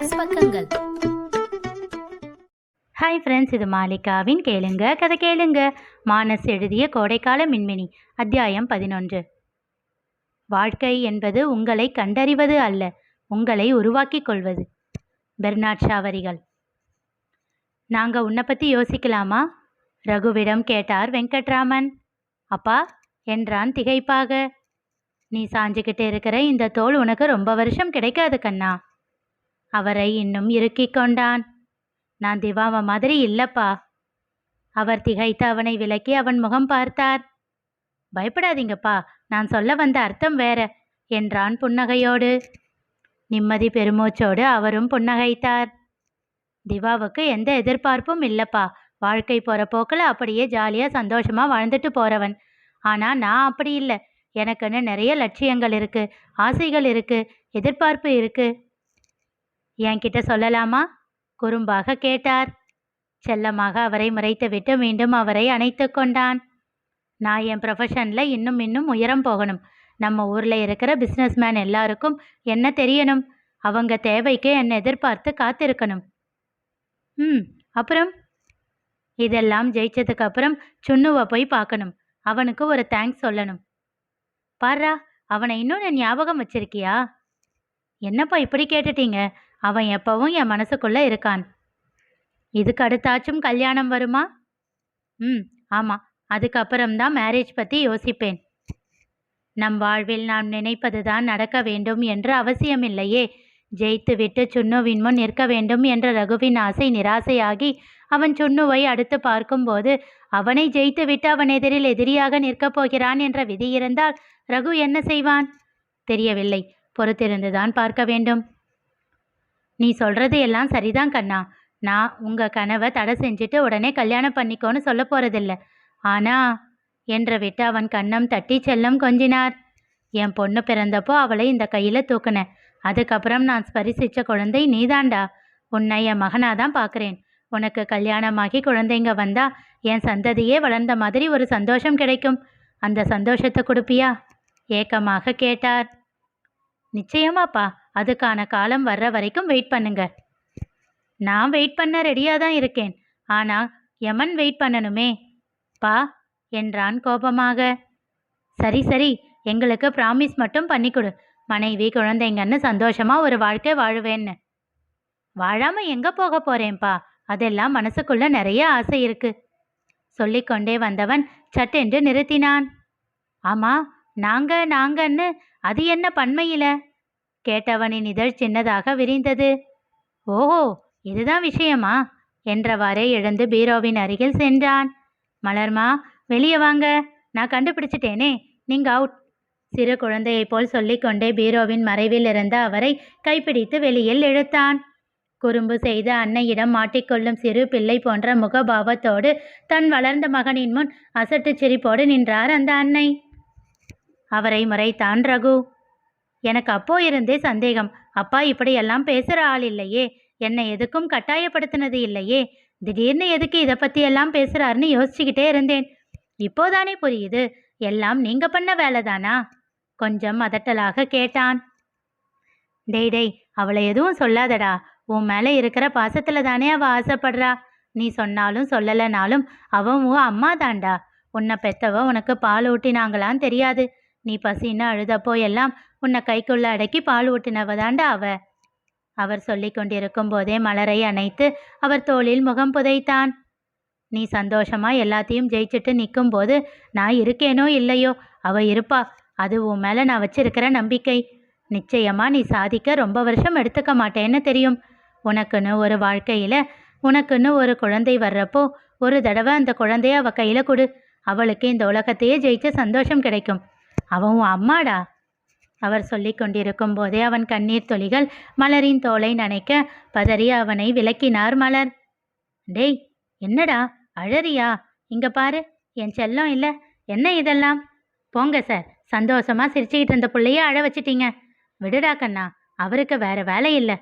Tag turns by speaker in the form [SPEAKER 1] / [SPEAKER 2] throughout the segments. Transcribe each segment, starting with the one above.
[SPEAKER 1] மானஸ் பக்கங்கள்.
[SPEAKER 2] Hi friends, இது மாலிகாவின் கேளுங்க கதை கேளுங்க. மானஸ் எழுதிய கோடைக்கால மின்மினி, அத்தியாயம் 11. வாழ்க்கை என்பது உங்களை கண்டறிவது அல்ல, உங்களை உருவாக்கிக் கொள்வது. பெர்னாட் ஷா வரிகள். நாங்கள் உன்னை பற்றி யோசிக்கலாமா? ரகுவிடம் கேட்டார் வெங்கட்ராமன். அப்பா என்றான் திகைப்பாக. நீ சாஞ்சுக்கிட்டு இருக்கிற இந்த தோல் உனக்கு ரொம்ப வருஷம் கிடைக்காது கண்ணா. அவரை இன்னும் இறுக்கிக் கொண்டான். நான் திவாவ மாதிரி இல்லப்பா. அவர் திகைத்து அவனை விலக்கி அவன் முகம் பார்த்தார். பயப்படாதீங்கப்பா, நான் சொல்ல வந்த அர்த்தம் வேற என்றான் புன்னகையோடு. நிம்மதி பெருமூச்சோடு அவரும் புன்னகைத்தார். திவாவுக்கு எந்த எதிர்பார்ப்பும் இல்லப்பா. வாழ்க்கை போகிற போக்கில் அப்படியே ஜாலியாக சந்தோஷமாக வாழ்ந்துட்டு போகிறவன். ஆனால் நான் அப்படி இல்லை. எனக்குன்னு நிறைய லட்சியங்கள் இருக்குது, ஆசைகள் இருக்குது, எதிர்பார்ப்பு இருக்குது. என்கிட்ட சொல்லலாமா? குறும்பாக கேட்டார். செல்லமாக அவரை முறைத்துவிட்டு மீண்டும் அவரை அணைத்து கொண்டான். நான் என் ப்ரொஃபஷனில் இன்னும் உயரம் போகணும். நம்ம ஊரில் இருக்கிற பிஸ்னஸ்மேன் எல்லாருக்கும் என்ன தெரியணும். அவங்க தேவைக்கு என்னை எதிர்பார்த்து காத்திருக்கணும். அப்புறம் இதெல்லாம் ஜெயிச்சதுக்கு அப்புறம் சுண்ணுவை போய் பார்க்கணும். அவனுக்கு ஒரு தேங்க்ஸ் சொல்லணும். பாரா, அவனை இன்னொன்று ஞாபகம் வச்சிருக்கியா? என்னப்பா இப்படி கேட்டுட்டீங்க? அவன் எப்பவும் என் மனசுக்குள்ளே இருக்கான். இதுக்கு அடுத்தாச்சும் கல்யாணம் வருமா? ஆமாம், அதுக்கப்புறம்தான் மேரேஜ் பற்றி யோசிப்பேன். நம் வாழ்வில் நாம் நினைப்பது தான் நடக்க வேண்டும் என்று அவசியமில்லையே. ஜெயித்து விட்டு சுண்ணுவின் முன் நிற்க வேண்டும் என்ற ரகுவின் ஆசை நிராசையாகி அவன் சுண்ணுவை அடுத்து பார்க்கும்போது அவனை ஜெயித்து விட்டு அவன் எதிரில் எதிரியாக நிற்கப் போகிறான் என்ற விதி இருந்தால் ரகு என்ன செய்வான்? தெரியவில்லை. பொறுத்திருந்துதான் பார்க்க வேண்டும். நீ சொல்றது எல்லாம் சரிதான் கண்ணா. நான் உங்கள் கனவை தடை செஞ்சுட்டு உடனே கல்யாணம் பண்ணிக்கோன்னு சொல்ல போகிறதில்ல. ஆனா என்ற விட்டு அவன் கன்னம் தட்டி செல்லம் கொஞ்சினார். என் பொண்ணு பிறந்தப்போ அவளை இந்த கையில் தூக்குனேன். அதுக்கப்புறம் நான் ஸ்பரிசிச்ச குழந்தை நீதாண்டா. உன்னை என் மகனாதான் பார்க்குறேன். உனக்கு கல்யாணமாகி குழந்தைங்க வந்தா என் சந்ததியே வளர்ந்த மாதிரி ஒரு சந்தோஷம் கிடைக்கும். அந்த சந்தோஷத்தை கொடுப்பியா? ஏக்கமாக கேட்டார். நிச்சயமாப்பா, அதுக்கான காலம் வர்ற வரைக்கும் வெயிட் பண்ணுங்க. நான் வெயிட் பண்ண ரெடியாக தான் இருக்கேன். ஆனால் யமன் வெயிட் பண்ணணுமே பா என்றான் கோபமாக. சரி சரி, எங்களுக்கு ப்ராமிஸ் மட்டும் பண்ணிக்கொடு. மனைவி குழந்தைங்கன்னு சந்தோஷமாக ஒரு வாழ்க்கை வாழுவேன்னு. வாழாமல் எங்கே போக போகிறேன்ப்பா. அதெல்லாம் மனசுக்குள்ளே நிறைய ஆசை இருக்கு. சொல்லிக்கொண்டே வந்தவன் சட்டென்று நிறுத்தினான். ஆமாம், நாங்கன்னு அது என்ன பன்மையில? கேட்டவனின் இதழ் சின்னதாக விரிந்தது. ஓஹோ, இதுதான் விஷயமா என்றவாறே எழுந்து பீரோவின் அருகில் சென்றான். மலர்மா, வெளியே வாங்க, நான் கண்டுபிடிச்சிட்டேனே, நீங்க அவுட். சிறு குழந்தையைப் போல் சொல்லிக்கொண்டே பீரோவின் மறைவில் இருந்த அவரை கைப்பிடித்து வெளியில் இழுத்தான். குறும்பு செய்து அன்னையிடம் மாட்டிக்கொள்ளும் சிறு பிள்ளை போன்ற முகபாவத்தோடு தன் வளர்ந்த மகனின் முன் அசட்டு சிரிப்போடு நின்றார் அந்த அன்னை. அவரை முறைத்தான் ரகு. எனக்கு அப்போ இருந்தே சந்தேகம். அப்பா இப்படியெல்லாம் பேசுகிற ஆள் இல்லையே, என்னை எதுக்கும் கட்டாயப்படுத்தினது இல்லையே. திடீர்னு எதுக்கு இதை பற்றியெல்லாம் பேசுகிறாருன்னு யோசிச்சுக்கிட்டே இருந்தேன். இப்போதானே புரியுது, எல்லாம் நீங்கள் பண்ண வேலைதானா? கொஞ்சம் அதட்டலாக கேட்டான். டேய், அவளை எதுவும் சொல்லாதடா. உன் மேலே இருக்கிற பாசத்தில் தானே அவள் ஆசைப்படுறா. நீ சொன்னாலும் சொல்லலைனாலும் அவன் உன் அம்மா தாண்டா. உன்னை பெத்தவ உனக்கு பால் ஊட்டினாங்களான்னு தெரியாது. நீ பசின்னு அழுதப்போ எல்லாம் உன்னை கைக்குள்ள அடக்கி பால் ஊட்டினவ தாண்டா அவ. அவர் சொல்லி கொண்டிருக்கும் போதே மலரை அணைத்து அவர் தோளில் முகம் புதைத்தான். நீ சந்தோஷமா எல்லாத்தையும் ஜெயிச்சுட்டு நிற்கும் போது நான் இருக்கேனோ இல்லையோ, அவ இருப்பா. அது உன் மேலே நான் வச்சிருக்கிற நம்பிக்கை. நிச்சயமா நீ சாதிக்க ரொம்ப வருஷம் எடுத்துக்க மாட்டேன்னு தெரியும். உனக்குன்னு ஒரு வாழ்க்கையில் உனக்குன்னு ஒரு குழந்தை வர்றப்போ ஒரு தடவை அந்த குழந்தைய அவள் கையில் கொடு. அவளுக்கு இந்த உலகத்தையே ஜெயிச்ச சந்தோஷம் கிடைக்கும். அவன் உன் அம்மாடா. அவர் சொல்லி கொண்டிருக்கும் போதே அவன் கண்ணீர் துளிகள் மலரின் தோலை நனைக்க பதறி அவனை விலக்கினார் மலர். டேய், என்னடா அழறியா? இங்க பாரு, என் செல்லம் இல்லை. என்ன இதெல்லாம்? போங்க சார், சந்தோஷமா சிரிச்சுக்கிட்டு இருந்த பிள்ளைய அழ வச்சிட்டீங்க. விடுடா கண்ணா, அவருக்கு வேற வேலை இல்லை.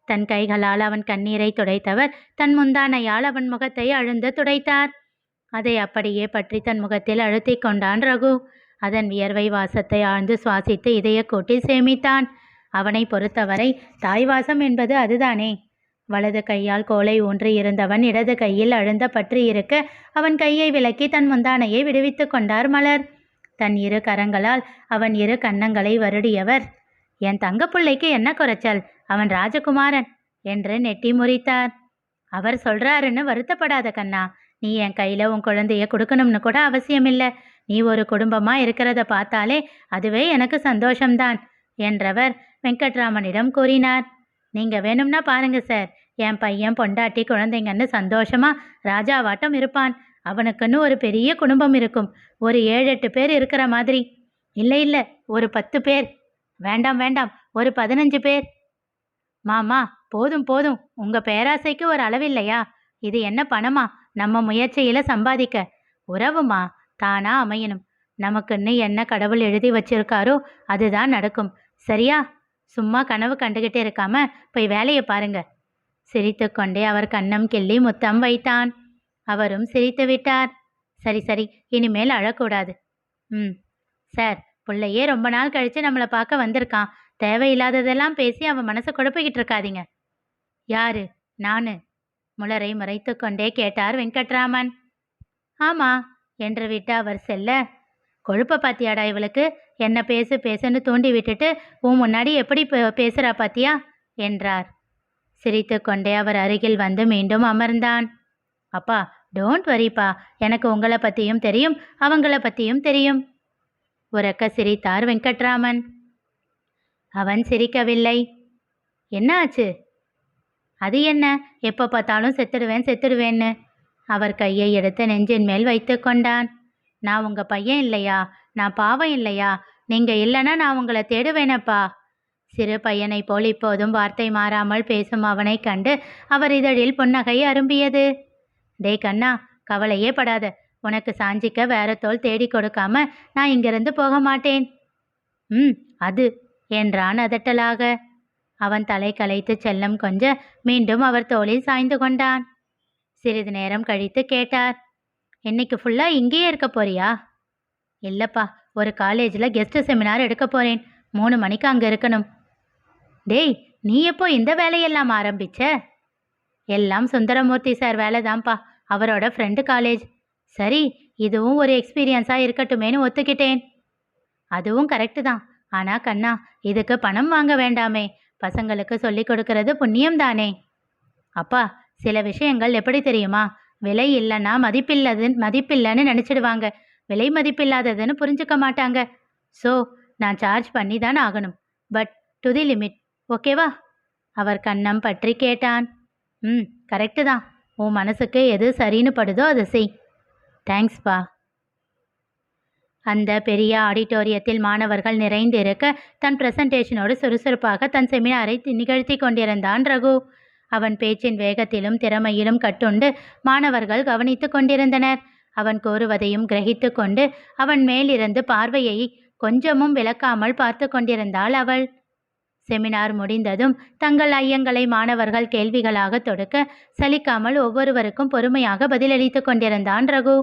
[SPEAKER 2] தன் கைகளால் அவன் கண்ணீரை துடைத்தவர் தன் முந்தானையால் அவன் முகத்தை அழுந்து துடைத்தார். அதை அப்படியே பற்றி தன் முகத்தில் அழுத்தி கொண்டான் ரகு. அதன் வியர்வை வாசத்தை ஆழ்ந்து சுவாசித்து இதய கூட்டி சேமித்தான். அவனை பொறுத்தவரை தாய்வாசம் என்பது அதுதானே. வலது கையால் கோலை ஊன்றி இருந்தவன் இடது கையில் அழுந்த பற்றி இருக்க அவன் கையை விலக்கி தன் முந்தானையை விடுவித்து கொண்டார் மலர். தன் இரு கரங்களால் அவன் இரு கன்னங்களை வருடியவர், என் தங்கப்பிள்ளைக்கு என்ன குறைச்சல், அவன் ராஜகுமாரன் என்று நெட்டி முறித்தார். அவர் சொல்றாருன்னு வருத்தப்படாத கண்ணா, நீ என் கையில உன் குழந்தைய கொடுக்கணும்னு கூட அவசியமில்லை. நீ ஒரு குடும்பமா இருக்கிறத பார்த்தாலே அதுவே எனக்கு சந்தோஷம்தான் என்றவர் வெங்கட்ராமனிடம் கூறினார். நீங்க வேணும்னா பாருங்க சார், என் பையன் பொண்டாட்டி குழந்தைங்கன்னு சந்தோஷமா ராஜாவாட்டம் இருப்பான். அவனுக்குன்னு ஒரு பெரிய குடும்பம் இருக்கும், ஒரு 7-8 பேர் இருக்கிற மாதிரி. இல்லை இல்லை, ஒரு 10 பேர். வேண்டாம் வேண்டாம், ஒரு 15 பேர். மாமா போதும் போதும், உங்க பேராசைக்கு ஒரு அளவில்லையா? இது என்ன பணமா நம்ம முயற்சியில சம்பாதிக்க? உறவுமா தானா அமையணும். நமக்குன்னு என்ன கடவுள் எழுதி வச்சிருக்காரோ அதுதான் நடக்கும். சரியா? சும்மா கனவு கண்டுகிட்டே இருக்காம போய் வேலையை பாருங்க. சிரித்து கொண்டே அவர் கன்னம் கிள்ளி முத்தம் வைத்தான். அவரும் சிரித்து விட்டார். சரி சரி, இனிமேல் அழக்கூடாது. சார், பிள்ளையே ரொம்ப நாள் கழிச்சு நம்மளை பார்க்க வந்திருக்கான். தேவையில்லாததெல்லாம் பேசி அவன் மனசை குழப்பிக்கிட்டு இருக்காதீங்க. யாரு? நானு? முளரை மறைத்து கொண்டே கேட்டார் வெங்கட்ராமன். ஆமா என்று விட்டு அவர் செல்ல, கொழுப்ப பாத்தியாடா இவளுக்கு, என்ன பேசு பேசுன்னு தூண்டி விட்டுட்டு உன் முன்னாடி எப்படி பேசுறா பாத்தியா என்றார். சிரித்து கொண்டே அவர் அருகில் வந்து மீண்டும் அமர்ந்தான். அப்பா டோன்ட் வரிப்பா, எனக்கு உங்களை பற்றியும் தெரியும், அவங்கள பற்றியும் தெரியும். உரக்க சிரித்தார் வெங்கட்ராமன். அவன் சிரிக்கவில்லை. என்ன ஆச்சு? அது என்ன, எப்போ பார்த்தாலும் செத்துடுவேன் செத்துடுவேன்னு. அவர் கையை எடுத்து நெஞ்சின் மேல் வைத்து கொண்டான். நான் உங்கள் பையன் இல்லையா? நான் பாவம் இல்லையா? நீங்கள் இல்லைன்னா நான் உங்களை தேடுவேனப்பா. சிறு பையனை போல் இப்போதும் வார்த்தை மாறாமல் பேசும் அவனை கண்டு அவர் இதழில் புன்னகை அரும்பியது. டே கண்ணா, கவலையே படாத, உனக்கு சாஞ்சிக்க வேற தோல் தேடி கொடுக்காம நான் இங்கிருந்து போக மாட்டேன். அது என்றான் அதட்டலாக. அவன் தலை கலைத்து செல்லம் கொஞ்ச மீண்டும் அவர் தோளில் சாய்ந்து கொண்டான். சிறிது நேரம் கழித்து கேட்டார், இன்னைக்கு ஃபுல்லா இங்கேயே இருக்க போறியா? இல்லப்பா, ஒரு காலேஜில் கெஸ்ட் செமினார் எடுக்க போறேன். 3 மணிக்கு அங்கே இருக்கணும். டேய், நீ எப்போ இந்த வேலையெல்லாம் ஆரம்பிச்ச? எல்லாம் சுந்தரமூர்த்தி சார் வேலைதான்ப்பா, அவரோட ஃப்ரெண்டு காலேஜ். சரி, இதுவும் ஒரு எக்ஸ்பீரியன்ஸாக இருக்கட்டுமேனு ஒத்துக்கிட்டேன். அதுவும் கரெக்டு தான். ஆனால் கண்ணா, இதுக்கு பணம் வாங்க வேண்டாமே, பசங்களுக்கு சொல்லி கொடுக்கறது புண்ணியம் தானே. அப்பா, சில விஷயங்கள் எப்படி தெரியுமா, விலை இல்லைன்னா மதிப்பில்லைன்னு நினச்சிடுவாங்க, விலை மதிப்பில்லாததுன்னு புரிஞ்சுக்க மாட்டாங்க. ஸோ நான் சார்ஜ் பண்ணி தான் ஆகணும், பட் டு தி லிமிட். ஓகேவா? அவர் கன்னம் பற்றி கேட்டான். கரெக்டு தான், உன் மனசுக்கு எது சரின்னு படுதோ அதை செய். தேங்க்ஸ்பா. அந்த பெரிய ஆடிட்டோரியத்தில் மாணவர்கள் நிறைந்திருக்க தன் பிரசன்டேஷனோடு சுறுசுறுப்பாக தன் செமினாரை நிகழ்த்தி கொண்டிருந்தான் ரகு. அவன் பேச்சின் வேகத்திலும் திறமையிலும் கட்டுண்டு மாணவர்கள் கவனித்து கொண்டிருந்தனர். அவன் கூறுவதையும் கிரகித்து கொண்டு அவன் மேலிருந்து பார்வையை கொஞ்சமும் விலக்காமல் பார்த்து கொண்டிருந்தாள் அவள். செமினார் முடிந்ததும் தங்கள் ஐயங்களை மாணவர்கள் கேள்விகளாக தொடுக்க சலிக்காமல் ஒவ்வொருவருக்கும் பொறுமையாக பதிலளித்து கொண்டிருந்தான் ரகு.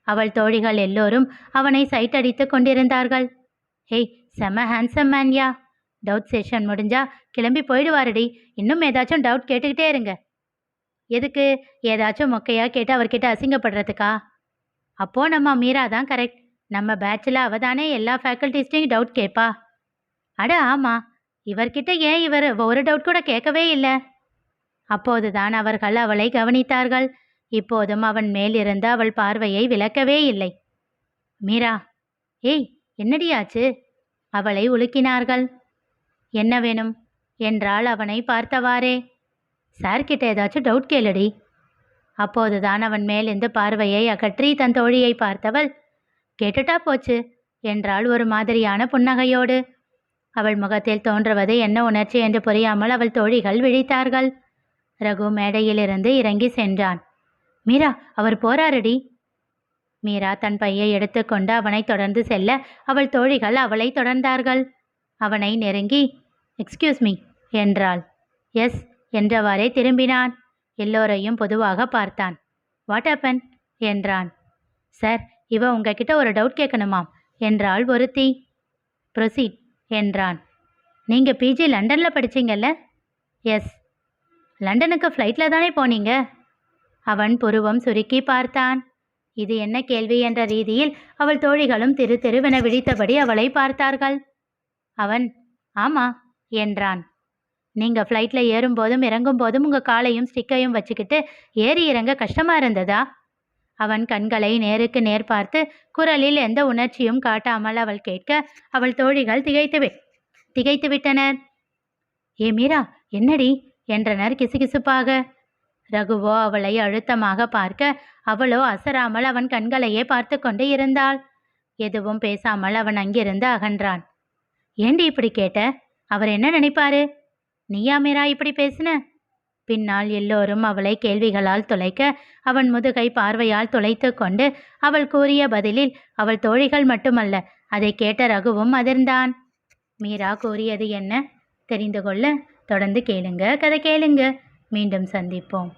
[SPEAKER 2] அவள் தோழிகள் எல்லோரும் அவனை சைட்டடித்து கொண்டிருந்தார்கள். ஹேய், செம ஹேண்ட்ஸம் மேன்யா, டவுட் செஷன் முடிஞ்சா கிளம்பி போயிடுவாருடி, இன்னும் ஏதாச்சும் டவுட் கேட்டுக்கிட்டே இருங்க. எதுக்கு? ஏதாச்சும் மொக்கையா கேட்டு அவர்கிட்ட அசிங்கப்படுறதுக்கா? அப்போ நம்ம மீரா தான் கரெக்ட், நம்ம பேட்சில் அவ தானே எல்லா ஃபேக்கல்டிஸ்டையும் டவுட் கேட்பா. அட ஆமா, இவர்கிட்ட ஏன் இவர் ஒரு டவுட் கூட கேட்கவே இல்லை? அப்போதுதான் அவர்கள் அவளை கவனித்தார்கள். இப்போதும் அவன் மேலிருந்து அவள் பார்வையை விலக்கவே இல்லை. மீரா, ஏய் என்னடியாச்சு? அவளை உலுக்கினார்கள். என்ன வேணும் என்றாள் அவனை பார்த்தவாறே. சார்கிட்ட ஏதாச்சும் டவுட் கேளுடி. அப்போதுதான் அவன் மேலிருந்து பார்வையை அகற்றி தன் தோழியை பார்த்தவள், கேட்டுட்டா போச்சு என்றாள் ஒரு மாதிரியான புன்னகையோடு. அவள் முகத்தில் தோன்றுவது என்ன உணர்ச்சி என்று புரியாமல் அவள் தோழிகள் விழித்தார்கள். ரகு மேடையிலிருந்து இறங்கி சென்றான். மீரா, அவர் போறாருடி. மீரா தன் பையை எடுத்துக்கொண்டு அவனை தொடர்ந்து செல்ல அவள் தோழிகள் அவளை தொடர்ந்தார்கள். அவனை நெருங்கி எக்ஸ்கியூஸ் மீ என்றாள். எஸ் என்றவாறே திரும்பினான். எல்லோரையும் பொதுவாக பார்த்தான். வாட் ஹேப்பன் என்றான். சார், இவ உங்ககிட்ட ஒரு டவுட் கேட்கணுமாம் என்றாள் ஒருத்தி. ப்ரொசீட் என்றான். நீங்கள் பிஜி லண்டனில் படிச்சீங்கல்ல? எஸ். லண்டனுக்கு ஃப்ளைட்டில் தானே போனீங்க? அவன் புருவம் சுருக்கி பார்த்தான். இது என்ன கேள்வி என்ற ரீதியில் அவள் தோழிகளும் திரு திருவென விழித்தபடி அவளை பார்த்தார்கள். அவன் ஆமா என்றான். நீங்க ஃப்ளைட்டில் ஏறும்போதும் இறங்கும்போதும் உங்க காலையும் ஸ்டிக்கையும் வச்சுக்கிட்டு ஏறி இறங்க கஷ்டமா இருந்ததா? அவன் கண்களை நேருக்கு நேர் பார்த்து குரலில் எந்த உணர்ச்சியும் காட்டாமல் அவள் கேட்க அவள் தோழிகள் திகைத்து விட்டனர். ஏ மீரா, என்னடி என்றனர் கிசுகிசுப்பாக. ரகுவோ அவளை அழுத்தமாக பார்க்க அவளோ அசராமல் அவன் கண்களையே பார்த்து கொண்டு இருந்தாள். எதுவும் பேசாமல் அவன் அங்கிருந்து அகன்றான். ஏண்டி இப்படி கேட்ட? அவர் என்ன நினைப்பாரு? நீயா மீரா இப்படி பேசின? பின்னால் எல்லோரும் அவளை கேள்விகளால் துளைக்க அவன் முதுகை பார்வையால் துளைத்து கொண்டு அவள் கூறிய பதிலில் அவள் தோழிகள் மட்டுமல்ல, அதை கேட்ட ரகுவும் அதிர்ந்தான். மீரா கூறியது என்ன தெரிந்து கொள்ள தொடர்ந்து கேளுங்க, கதை கேளுங்க. மீண்டும் சந்திப்போம்.